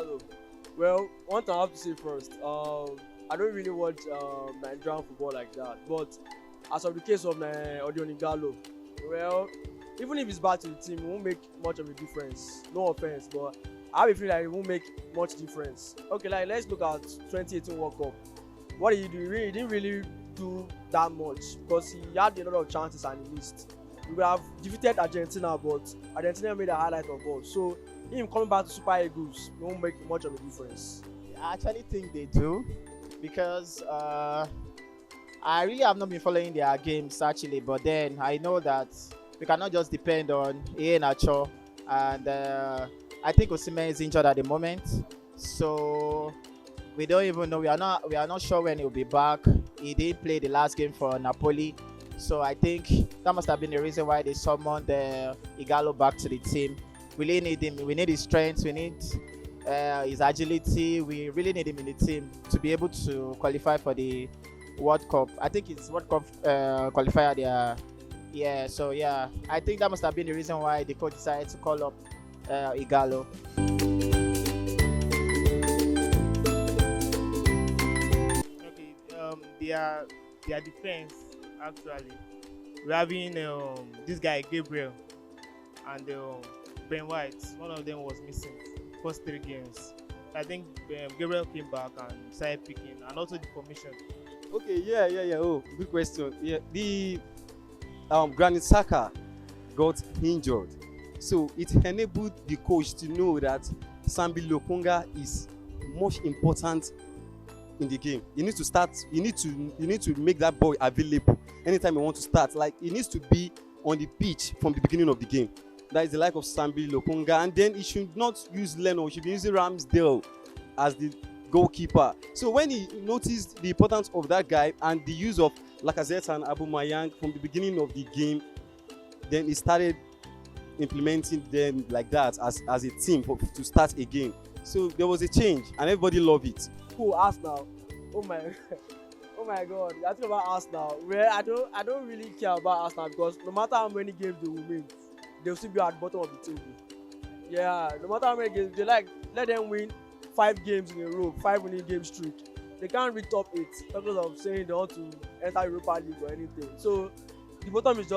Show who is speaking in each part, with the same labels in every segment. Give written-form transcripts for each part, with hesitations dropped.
Speaker 1: Igalo. Well, one thing I have to say first, I don't really watch Nigerian football like that. But as of the case of Odion Igalo, well, even if he's back to the team, it won't make much of a difference. No offense, but I have a feeling like it won't make much difference. Okay, like let's look at 2018 World Cup. What did he do? He didn't really do that much because he had a lot of chances and he missed. We would have defeated Argentina, but Argentina made a highlight of us. So him coming back to Super Eagles won't make much of a difference.
Speaker 2: I actually think they do because I really have not been following their games actually, but then I know that we cannot just depend on Nacho, and I think Osimhen is injured at the moment, so we don't even know. We are not sure when he'll be back. He did play the last game for Napoli, so I think that must have been the reason why they summoned Igalo back to the team. We really need him. We need his strength. We need his agility. We really need him in the team to be able to qualify for the World Cup. I think it's World Cup qualifier there. Yeah, so yeah, I think that must have been the reason why the coach decided to call up Igalo.
Speaker 3: Okay, their defense actually. We're having this guy Gabriel and Ben White. One of them was missing first 3 games. I think Gabriel came back and started picking, and also the formation.
Speaker 4: Okay, yeah. Oh, good question. Yeah, the Granit Xhaka got injured, so it enabled the coach to know that Sambi Lokonga is much important in the game. You need to start. You need to make that boy available anytime you want to start. Like he needs to be on the pitch from the beginning of the game. That is the like of Sambi Lokonga, and then he should not use Leno. He should be using Ramsdale as the goalkeeper. So when he noticed the importance of that guy and the use of Lacazette and Aubameyang from the beginning of the game, then he started implementing them like that as a team to start a game. So there was a change and everybody loved it.
Speaker 1: Who Arsenal? Oh my, oh my God! I think about Arsenal. Well, I don't really care about Arsenal because no matter how many games they will win, they'll still be at the bottom of the table. Yeah, no matter how many games they let them win 5 games in a row, 5 winning game streak. They can't reach top 8 because of saying they want to enter Europa League or anything. So the bottom is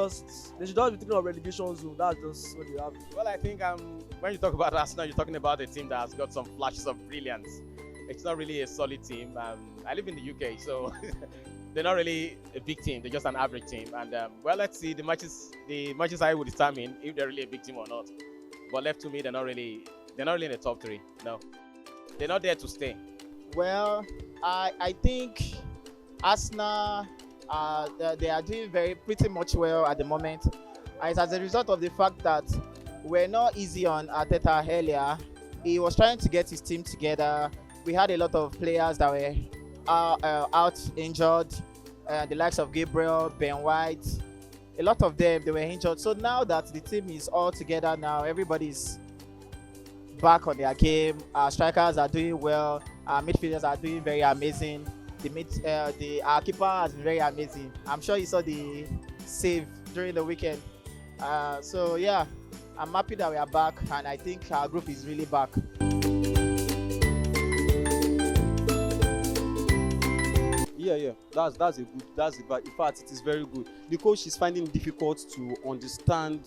Speaker 1: they should just be thinking of relegation zone. That's just what they have.
Speaker 5: Well, I think when you talk about Arsenal, you're talking about a team that has got some flashes of brilliance. It's not really a solid team. I live in the UK, so they're not really a big team. They're just an average team. And well, let's see. The matches I will determine if they're really a big team or not. But left to me, they're not really in the top 3. No, they're not there to stay.
Speaker 2: Well, I think Arsenal they are doing pretty much well at the moment. And it's as a result of the fact that we're not easy on Arteta earlier. He was trying to get his team together. We had a lot of players that were out injured, the likes of Gabriel, Ben White. A lot of them, they were injured. So now that the team is all together now, everybody's back on their game. Our strikers are doing well. Our midfielders are doing very amazing. Our keeper has been very amazing. I'm sure you saw the save during the weekend. So yeah, I'm happy that we are back, and I think our group is really back.
Speaker 4: Yeah. That's in fact, it is very good. The coach is finding it difficult to understand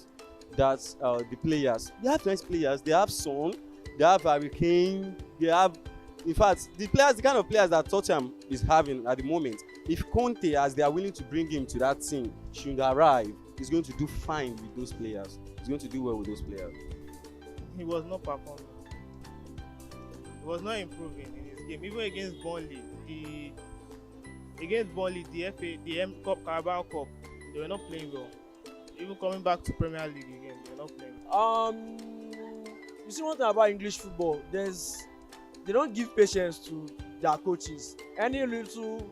Speaker 4: that the players, they have nice players. They have Son, they have Harry Kane, they have, in fact, the kind of players that Tottenham is having at the moment. If Conte, as they are willing to bring him to that team, should arrive, he's going to do fine with those players. He's going to do well with those players.
Speaker 3: He was not performing. He was not improving in his game. Even against Burnley, the FA, the M Cup, Carabao Cup, they were not playing well. Even coming back to Premier League again, they were not playing well.
Speaker 1: You see one thing about English football, they don't give patience to their coaches. Any little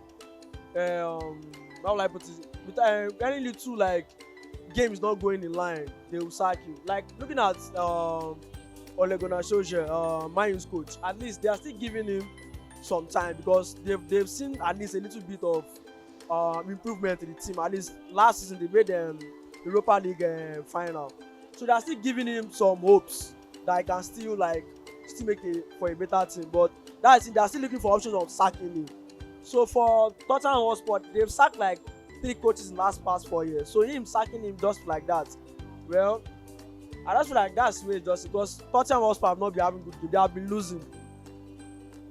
Speaker 1: how will I put it? Any little like game is not going in line, they will sack you. Like looking at Ole Gunnar Solskjaer, Man U's coach, at least they are still giving him some time because they've seen at least a little bit of improvement in the team. At least last season they made them Europa League final, so they are still giving him some hopes that he can still like still make for a better team. But that's it, they are still looking for options of sacking him. So for Tottenham Hotspur, they've sacked like 3 coaches in the last past 4 years. So him sacking him just like that, well, I just feel like that's way just because Tottenham Hotspur have not been having good game. They have been losing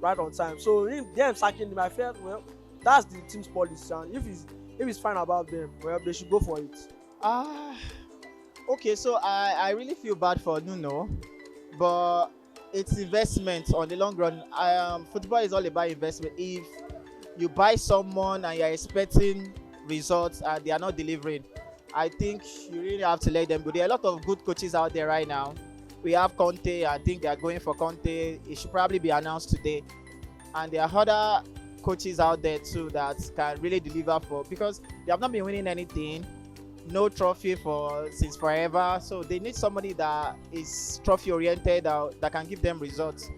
Speaker 1: right on time. So them sacking him, I felt well, that's the team's policy. And if it's fine about them, well, they should go for it.
Speaker 2: Ah, okay. So I really feel bad for Nuno, but it's investment on the long run. Football is all about investment. If you buy someone and you're expecting results and they are not delivering, I think you really have to let them go. There are a lot of good coaches out there right now. We have Conte. I think they are going for Conte. It should probably be announced today. And there are other coaches out there too that can really deliver for, because they have not been winning anything, no trophy since forever. So they need somebody that is trophy oriented, that can give them results.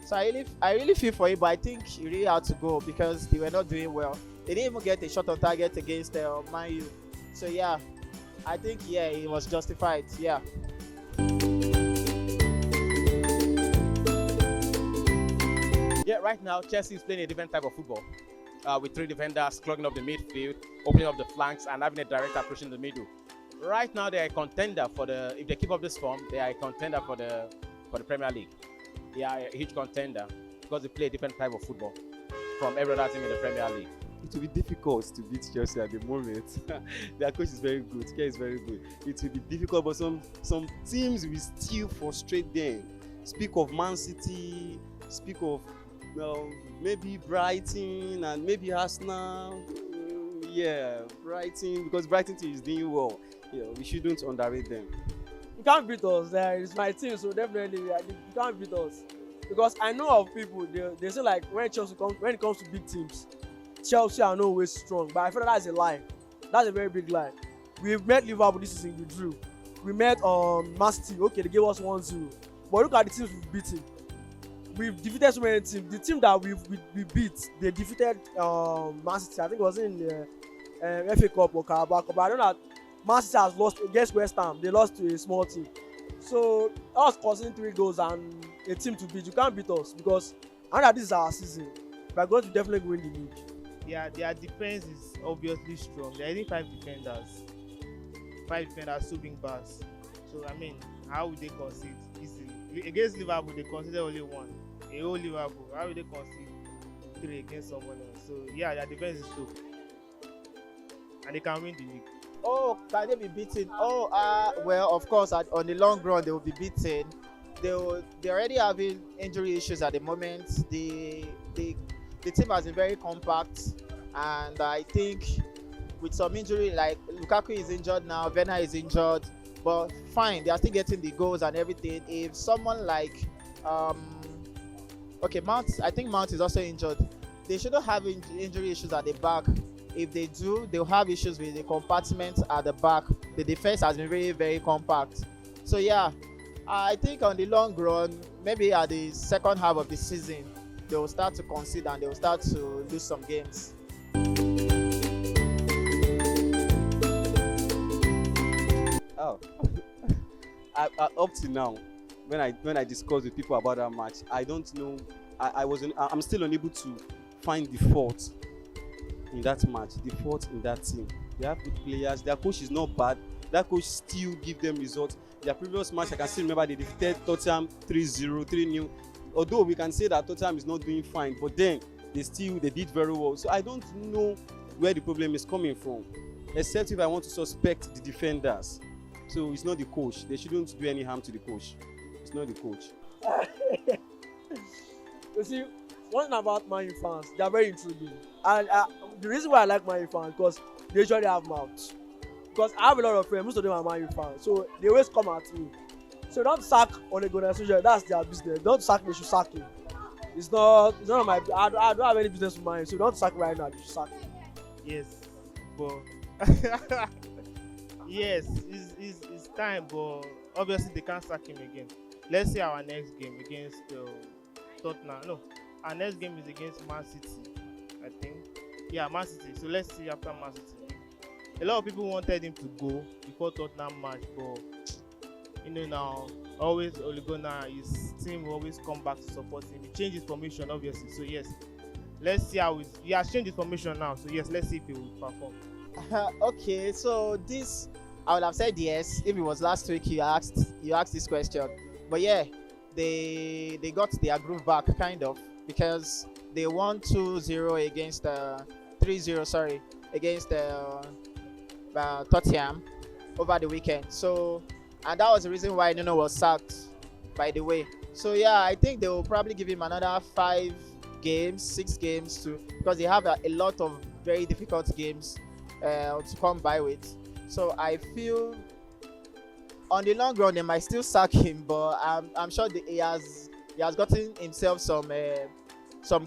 Speaker 2: So I really feel for him, but I think he really had to go because they were not doing well. They didn't even get a shot on target against Man U. So yeah, I think it was justified. Yeah.
Speaker 5: Yeah, right now Chelsea is playing a different type of football, with 3 defenders clogging up the midfield, opening up the flanks, and having a direct approach in the middle. Right now, they are a contender if they keep up this form, they are a contender for the Premier League. They are a huge contender because they play a different type of football from every other team in the Premier League.
Speaker 4: It will be difficult to beat Chelsea at the moment. Their coach is very good. Care is very good. It will be difficult, but some teams will still frustrate them. Speak of Man City. Speak of maybe Brighton and maybe Arsenal. Yeah, Brighton, because Brighton team is doing well. We shouldn't underrate them.
Speaker 1: You can't beat us. It's my team, so definitely you can't beat us. Because I know of people, they say like when it comes to big teams, Chelsea are not always strong. But I feel that's a lie. That's a very big lie. We've met Liverpool this season, we drew. We met Man City, okay, they gave us 1-0. But look at the teams we've beaten. We've defeated so many teams. The team that we beat, they defeated Man City. I think it was in the FA Cup or Carabao Cup. But I know that Man City has lost against West Ham. They lost to a small team. So us causing 3 goals and a team to beat, you can't beat us because I know that this is our season. We're going to definitely win the league.
Speaker 3: Yeah, their defense is obviously strong. They're only 5 defenders. 5 defenders, 2 wing backs. So I mean, how would they concede easily? Against Liverpool, they conceded only 1. A whole Liverpool. How would they concede 3 against someone else? So yeah, their defense is good. And they can win the league.
Speaker 2: Oh, can they be beaten? Well, of course, on the long run, they will be beaten. They're already having injury issues at the moment. The team has been very compact, and I think with some injury, like Lukaku is injured now, Werner is injured, but fine, they are still getting the goals and everything. If someone like Mount, I think Mount is also injured. They shouldn't have injury issues at the back. If they do, they'll have issues with the compartment at the back. The defense has been very, very compact. So yeah, I think on the long run, maybe at the second half of the season, they will start to concede and they will start to lose some games.
Speaker 4: Oh, up to now, when I discuss with people about that match, I don't know. I'm still unable to find the fault in that match, the fault in that team. They have good players. Their coach is not bad. That coach still give them results. Their previous match, I can still remember they defeated Tottenham 3-0, 3-0. Although we can say that Tottenham is not doing fine, but then they did very well. So I don't know where the problem is coming from, except if I want to suspect the defenders. So it's not the coach. They shouldn't do any harm to the coach. It's not the coach.
Speaker 1: You see, one thing about Man U fans, they are very intriguing. And the reason why I like Man U fans because they usually have mouths. Because I have a lot of friends, most of them are Man U fans, so they always come at me. So don't sack Ole Gunnar Solskjaer, that's their business. Don't sack, they should sack him. It's not my. I don't have any business with mine, so don't sack right now. They should sack him.
Speaker 3: Yes, but yes, it's time, but obviously they can't sack him again. Let's see our next game against Tottenham. No, our next game is against Man City, I think. Yeah, Man City. So let's see after Man City. A lot of people wanted him to go before Tottenham match, but Now always Ole Gunnar, his team will always come back to support him. He changed his formation obviously. So yes, let's see how he has changed his formation now. So yes, let's see if he will perform.
Speaker 2: Okay, so this I would have said yes if it was last week you asked this question. But yeah, they got their groove back kind of because they won 2-0 against 3-0 sorry against Tottenham over the weekend. So and that was the reason why Nuno was sacked, by the way. So yeah, I think they will probably give him another 5 games, 6 games to because they have a lot of very difficult games to come by with. So I feel on the long run they might still sack him, but I'm sure he has gotten himself some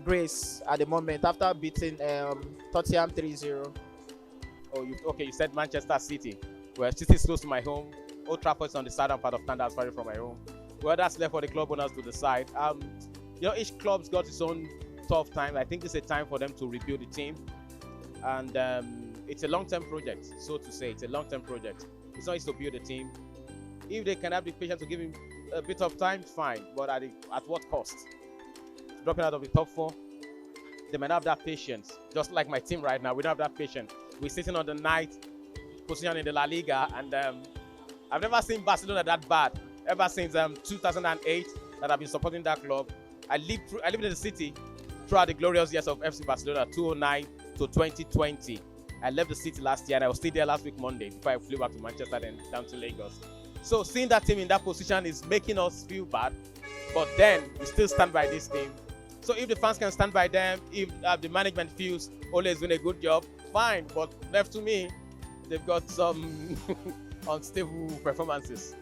Speaker 2: grace at the moment after beating Tottenham 3-0.
Speaker 5: Oh, you said Manchester City. Well, City is close to my home. Old Trafford is on the southern part of town, that's far from my home. Well, that's left for the club owners to decide. Each club's got its own tough time. I think it's a time for them to rebuild the team, and it's a long-term project, so to say. It's a long-term project. It's not easy to build a team. If they can have the patience to give him a bit of time, fine. But at what cost? Dropping out of the top 4, they might not have that patience. Just like my team right now, we don't have that patience. We're sitting on the ninth position in the La Liga, and I've never seen Barcelona that bad ever since 2008 that I've been supporting that club. I lived in the city throughout the glorious years of FC Barcelona, 2009 to 2020. I left the city last year and I was still there last week Monday before I flew back to Manchester and down to Lagos. So seeing that team in that position is making us feel bad, but then we still stand by this team. So if the fans can stand by them, if the management feels Ole is doing a good job, fine. But left to me, they've got some unstable performances.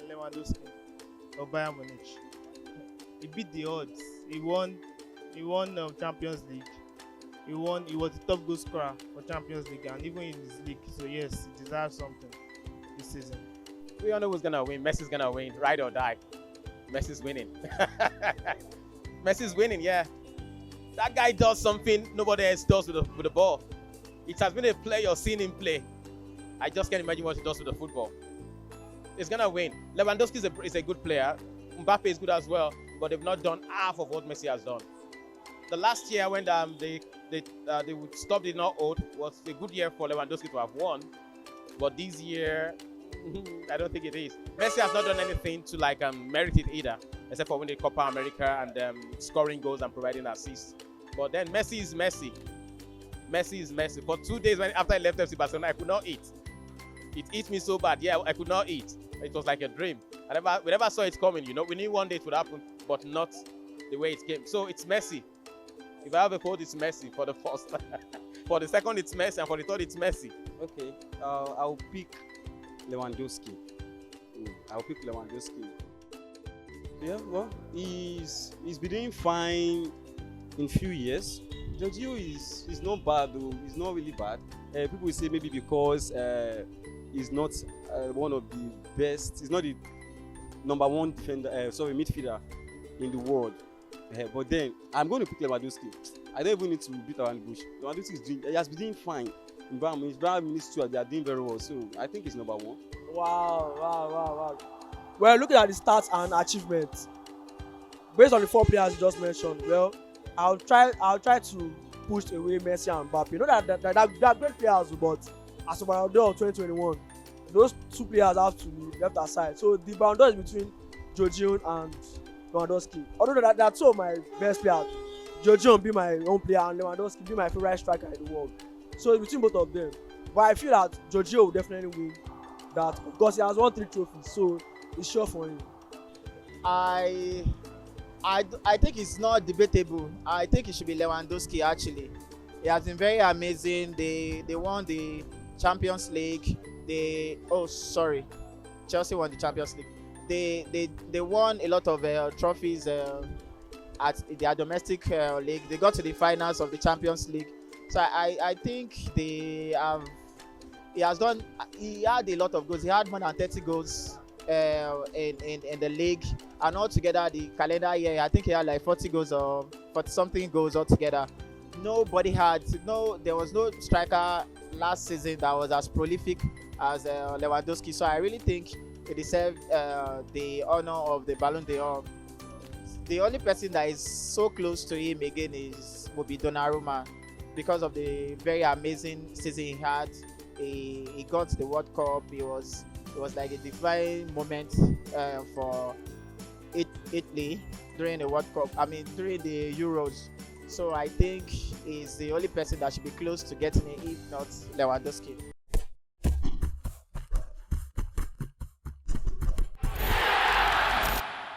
Speaker 3: Lewandowski of Bayern Munich. He beat the odds. He won Champions League. He was the top goal scorer for Champions League and even in his league. So yes, he deserves something this season.
Speaker 5: We all know who's gonna win. Messi's gonna win, ride or die. Messi's winning. Messi's winning, yeah. That guy does something nobody else does with the ball. It has been a play you've seen him play. I just can't imagine what he does with the football. He's gonna win. Lewandowski is a good player. Mbappe is good as well, but they've not done half of what Messi has done. The last year when they would stop the not old was a good year for Lewandowski to have won, but this year I don't think it is. Messi has not done anything to merit it either, except for winning the Copa America and scoring goals and providing assists. But then Messi is Messi. Messi is Messi. For 2 days after I left FC Barcelona, I could not eat. It eats me so bad. Yeah, I could not eat. It was like a dream. We never saw it coming. We knew one day it would happen, but not the way it came. So it's Messi. If I have a vote, it's Messi for the first. For the second, it's Messi, and for the third, it's Messi.
Speaker 4: Okay, I'll pick Lewandowski. I'll pick Lewandowski. Yeah, well, he's been doing fine in few years. Giorgio is not bad though. He's not really bad. People will say maybe because he's not one of the best. He's not the number one midfielder in the world. But then I'm going to pick Lewandowski. I don't even need to beat around the bush. Lewandowski he has been doing fine. In Bayern Munich too, they are doing very well. So I think he's number 1.
Speaker 1: Wow. Well, looking at the stats and achievements, based on the 4 players you just mentioned, well, I'll try to push away Messi and Mbappe. You know that they are great players, but as of Ballon d'Or 2021, those 2 players have to be left aside. So the Ballon d'Or is between Jorginho and Lewandowski. Although that are 2 of my best players, Jorginho will be my own player and Lewandowski will be my favorite striker in the world. So it's between both of them. But I feel that Jorginho will definitely win that because he has won 3 trophies, so it's sure for him.
Speaker 2: I think it's not debatable. I think it should be Lewandowski actually. He has been very amazing. They won the Champions League. Chelsea won the Champions League. They won a lot of trophies at their domestic league. They got to the finals of the Champions League. So I think he had a lot of goals. He had more than 30 goals in the league, and altogether the calendar year I think he had like 40 goals or 40 something goals altogether. There was no striker last season that was as prolific as Lewandowski. So I really think he deserved the honor of the Ballon d'Or. The only person that is so close to him again will be Donnarumma, because of the very amazing season he had. He got the World Cup. It was like a defining moment for Italy during the World Cup. I mean, during the Euros. So I think he's the only person that should be close to getting it, if not Lewandowski.